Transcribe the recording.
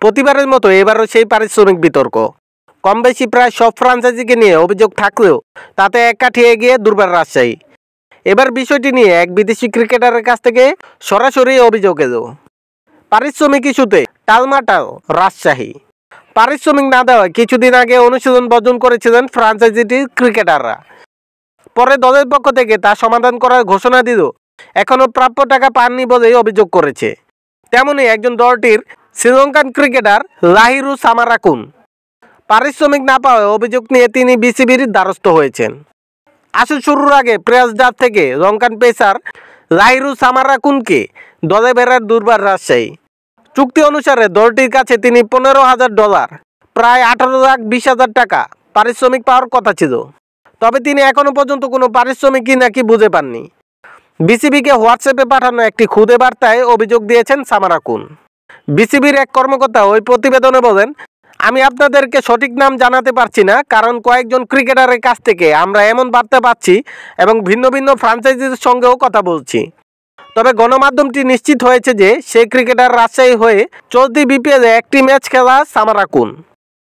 প্রতিবারের মতো এবারও সেই পারিশ্রমিক বিতর্ক। কম বেশি প্রায় সব ফ্রাঞ্চাইজিকে নিয়ে অভিযোগ থাকলেও তাতে এক কাঠি এগিয়ে দুর্বার রাজশাহী। এবার বিষয়টি নিয়ে এক বিদেশি ক্রিকেটারের কাছ থেকে সরাসরি অভিযোগ এলো। পারিশ্রমিক ইস্যুতে টালমাটাল রাজশাহী। পারিশ্রমিক না দেওয়ায় কিছুদিন আগে অনুশীলন বর্জন করেছিলেন ফ্রাঞ্চাইজিটির ক্রিকেটাররা। পরে দলের পক্ষ থেকে তা সমাধান করার ঘোষণা দিল এখনও প্রাপ্য টাকা পাননি বলেই অভিযোগ করেছে। তেমনই একজন দলটির শ্রীলঙ্কান ক্রিকেটার লাহিরু সামারাকুন পারিশ্রমিক না পাওয়ায় অভিযোগ নিয়ে তিনি বিসিবির দ্বারস্থ হয়েছেন। আসল শুরুর আগে প্রেস ডাক থেকে লঙ্কান পেসার লাহিরু সামারাকুনকে দলে বেড়ার দুর্বার রাজশাহী। চুক্তি অনুসারে দলটির কাছে তিনি $15,000 প্রায় 18,20,000 টাকা পারিশ্রমিক পাওয়ার কথা ছিল। তবে তিনি এখনও পর্যন্ত কোনো পারিশ্রমিকই নাকি বুঝে পাননি। বিসিবিকে হোয়াটসঅ্যাপে পাঠানো একটি খুদে বার্তায় অভিযোগ দিয়েছেন সামারাকুন। বিসিবির এক কর্মকর্তা ওই প্রতিবেদনে বলেন, আমি আপনাদেরকে সঠিক নাম জানাতে পারছি না, কারণ কয়েকজন ক্রিকেটারের কাছ থেকে আমরা এমন বার্তা পাচ্ছি এবং ভিন্ন ভিন্ন ফ্রাঞ্চাইজির সঙ্গেও কথা বলছি। তবে গণমাধ্যমটি নিশ্চিত হয়েছে যে সেই ক্রিকেটার রাজশাহী হয়ে চলতি বিপিএলে একটি ম্যাচ খেলা সামারাকুন।